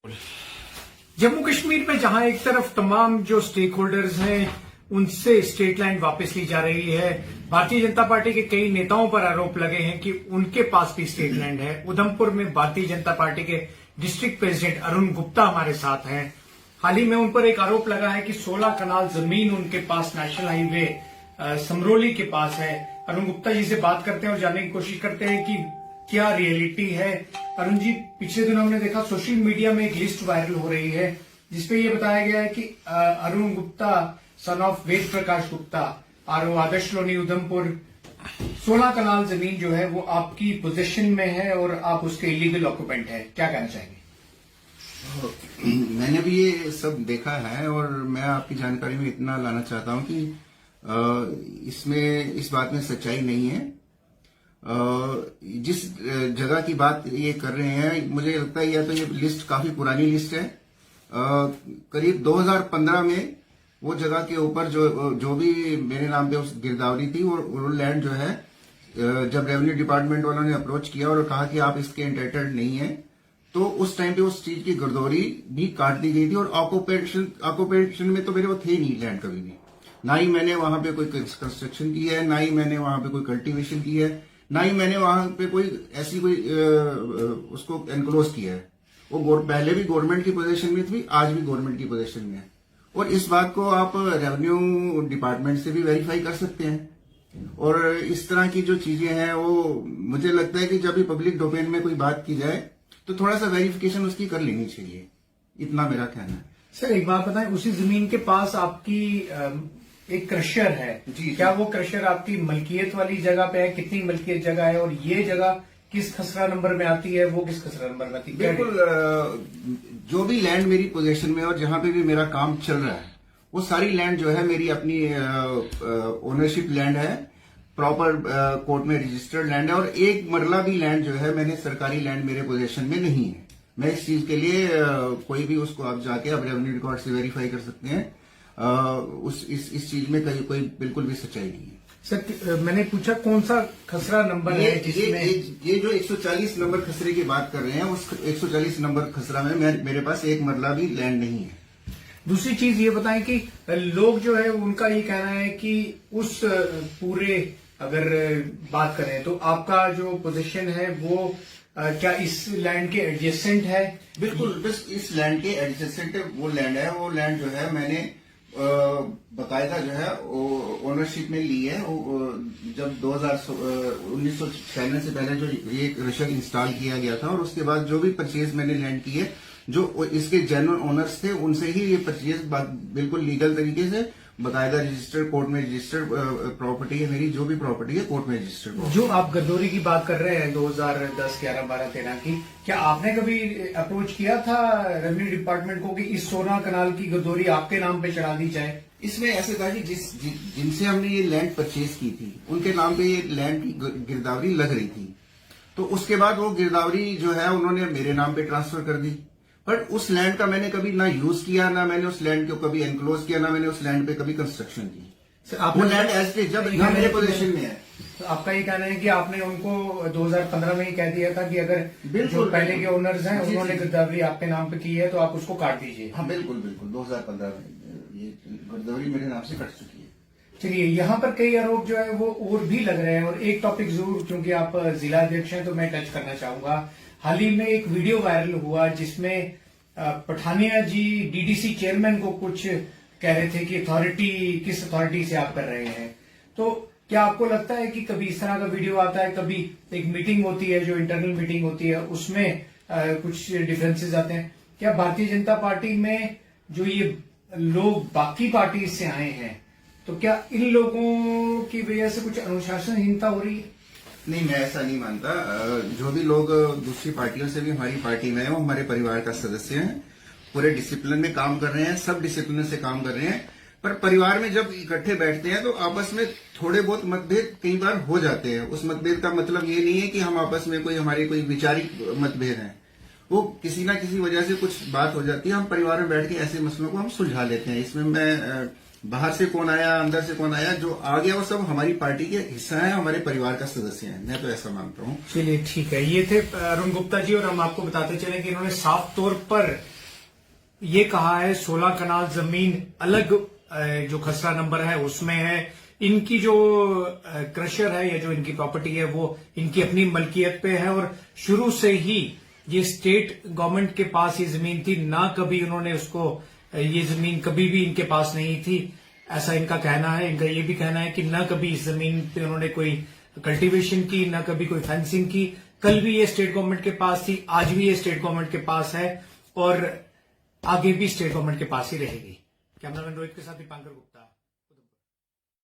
जम्मू कश्मीर में जहां एक तरफ तमाम जो स्टेक होल्डर्स हैं उनसे स्टेट लाइन वापस ली जा रही है, भारतीय जनता पार्टी के कई नेताओं पर आरोप लगे हैं कि उनके पास भी स्टेट लैंड है। उधमपुर में भारतीय जनता पार्टी के डिस्ट्रिक्ट प्रेसिडेंट अरुण गुप्ता हमारे साथ हैं। हाल ही में उन पर एक आरोप लगा है कि 16 कनाल जमीन उनके पास नेशनल हाईवे समरोली के पास है। अरुण गुप्ता जी से बात करते हैं और जानने की कोशिश करते हैं कि क्या रियलिटी है। अरुण जी, पिछले दिनों हमने देखा सोशल मीडिया में एक लिस्ट वायरल हो रही है जिसपे ये बताया गया है कि Arun Gupta son of Ved Prakash Gupta RO Adarsh Colony Udhampur 16 कनाल जमीन जो है वो आपकी पोजीशन में है और आप उसके इलीगल ऑक्यूपेंट है। क्या कहना चाहेंगे? मैंने भी ये सब देखा है और मैं आपकी जानकारी में इतना लाना चाहता हूं कि इसमें इस बात में सच्चाई नहीं है। जिस जगह की बात ये कर रहे हैं, मुझे लगता है या तो ये लिस्ट काफी पुरानी लिस्ट है। करीब 2015 में वो जगह के ऊपर जो भी मेरे नाम पे उस गिरदावरी थी वो लैंड जो है, जब रेवेन्यू डिपार्टमेंट वालों ने अप्रोच किया और कहा कि आप इसके एंटाइटल्ड नहीं है, तो उस टाइम पे उस चीज की गिरदौरी भी काट दी गई थी। और ऑक्यूपेशन में तो मेरे वो थे नहीं लैंड कभी भी। ना ही मैंने वहां पे कोई कंस्ट्रक्शन की है, ना ही मैंने वहां पे कोई कल्टीवेशन की है, ना ही मैंने वहां पे कोई ऐसी कोई उसको एनक्लोज किया है। वो पहले भी गवर्नमेंट की पोजीशन में थी, आज भी गवर्नमेंट की पोजीशन में है। और इस बात को आप रेवेन्यू डिपार्टमेंट से भी वेरीफाई कर सकते हैं। और इस तरह की जो चीजें हैं वो मुझे लगता है कि जब भी पब्लिक डोमेन में कोई बात की जाए तो थोड़ा सा वेरिफिकेशन उसकी कर लेनी चाहिए। इतना मेरा कहना है। सर, एक बात बताएं, उसी जमीन के पास आपकी एक क्रशर है जी, क्या वो क्रशर आपकी मलकियत वाली जगह पे है? कितनी मलकियत जगह है और ये जगह किस खसरा नंबर में आती है, वो किस खसरा नंबर में आती है? बिल्कुल, जो भी लैंड मेरी पोजीशन में और जहां पे भी मेरा काम चल रहा है वो सारी लैंड जो है मेरी अपनी ओनरशिप लैंड है, प्रॉपर कोर्ट में रजिस्टर्ड लैंड है। और एक मरला भी लैंड जो है मैंने सरकारी लैंड मेरे पोजीशन में नहीं है। मैं इस चीज के लिए कोई भी उसको आप जाके आप रेवेन्यू रिकॉर्ड से वेरीफाई कर सकते हैं। इस चीज में कोई बिल्कुल भी सच्चाई नहीं है। सर, मैंने पूछा कौन सा खसरा नंबर है जिसमें ये जो 140 नंबर खसरे की बात कर रहे हैं, उस 140 नंबर खसरा में मेरे पास एक मरला भी लैंड नहीं है। दूसरी चीज ये बताएं कि लोग जो है उनका ये कहना है कि उस पूरे अगर बात करें तो आपका जो पोजीशन है वो क्या इस लैंड के एडजेसेंट है? बिल्कुल, बस इस लैंड के एडजेसेंट वो लैंड है। वो लैंड जो है मैंने बकायदा जो है ओनरशिप में ली है। जब 1996 से पहले जो ये क्रशर इंस्टॉल किया गया था और उसके बाद जो भी परचेज मैंने लैंड की है, जो इसके जेन्युइन ओनर्स थे उनसे ही ये परचेज बिल्कुल लीगल तरीके से बकायदा रजिस्टर्ड कोर्ट में रजिस्टर्ड प्रॉपर्टी है। मेरी जो भी प्रॉपर्टी है कोर्ट में रजिस्टर्ड। जो आप गद्दौरी की बात कर रहे हैं 2010, 11, 12, 13 की, क्या आपने कभी अप्रोच किया था रेवेन्यू डिपार्टमेंट को कि इस 16 कनाल की गद्दौरी आपके नाम पे चढ़ा दी जाए? इसमें ऐसे था कि जिनसे हमने ये लैंड परचेज की थी उनके नाम पे ये लैंड की गिरदावरी लग रही थी। तो उसके बाद वो गिरदावरी जो है उन्होंने मेरे नाम पे ट्रांसफर कर दी। बट उस लैंड का मैंने कभी ना यूज किया, ना मैंने उस लैंड को कभी एनक्लोज किया, ना मैंने उस लैंड पे कभी कंस्ट्रक्शन की। वो लैंड एज इट इज जब मेरे पोजीशन में है। तो आपका ये कहना है कि आपने उनको 2015 में ही कह दिया था कि अगर जो पहले के ओनर्स हैं उन्होंने गिरदावरी आपके नाम पे की है तो आप उसको काट दीजिए? हाँ, बिल्कुल 2015 में ये गिरदावरी मेरे नाम से कट चुकी है। चलिए, यहाँ पर कई आरोप जो है वो और भी लग रहे हैं और एक टॉपिक जरूर, क्योंकि आप जिला अध्यक्ष हैं तो मैं टच करना चाहूंगा। हाल ही में एक वीडियो वायरल हुआ जिसमें पठानिया जी डीडीसी चेयरमैन को कुछ कह रहे थे कि किस अथॉरिटी से आप कर रहे हैं। तो क्या आपको लगता है कि कभी इस तरह का वीडियो आता है, कभी एक मीटिंग होती है जो इंटरनल मीटिंग होती है उसमें कुछ डिफरेंसेस आते हैं? क्या भारतीय जनता पार्टी में जो ये लोग बाकी पार्टी से आए हैं तो क्या इन लोगों की वजह से कुछ अनुशासनहीनता हो रही है? नहीं, मैं ऐसा नहीं मानता। जो भी लोग दूसरी पार्टियों से भी हमारी पार्टी में है वो हमारे परिवार का सदस्य हैं, पूरे डिसिप्लिन में काम कर रहे हैं, सब डिसिप्लिन से काम कर रहे हैं। पर परिवार में जब इकट्ठे बैठते हैं तो आपस में थोड़े बहुत मतभेद कई बार हो जाते हैं। उस मतभेद का मतलब ये नहीं है कि हम आपस में हमारे कोई वैचारिक मतभेद है। वो किसी ना किसी वजह से कुछ बात हो जाती है, हम परिवार में बैठ के ऐसे मसलों को हम सुलझा लेते हैं। इसमें मैं बाहर से कौन आया, अंदर से कौन आया, जो आ गया वो सब हमारी पार्टी के हिस्सा है, हमारे परिवार का सदस्य है। मैं तो ऐसा मानता हूँ। चलिए ठीक है, ये थे अरुण गुप्ता जी। और हम आपको बताते चले कि इन्होंने साफ तौर पर ये कहा है 16 कनाल जमीन अलग जो खसरा नंबर है उसमें है। इनकी जो क्रशर है या जो इनकी प्रॉपर्टी है वो इनकी अपनी मलकियत पे है और शुरू से ही ये स्टेट गवर्नमेंट के पास ये जमीन थी, ना कभी उन्होंने उसको, ये जमीन कभी भी इनके पास नहीं थी, ऐसा इनका कहना है। इनका ये भी कहना है कि ना कभी इस जमीन पे उन्होंने कोई कल्टीवेशन की, ना कभी कोई फेंसिंग की। कल भी ये स्टेट गवर्नमेंट के पास थी, आज भी ये स्टेट गवर्नमेंट के पास है और आगे भी स्टेट गवर्नमेंट के पास ही रहेगी। कैमरामैन रोहित के साथ दीपांकर गुप्ता।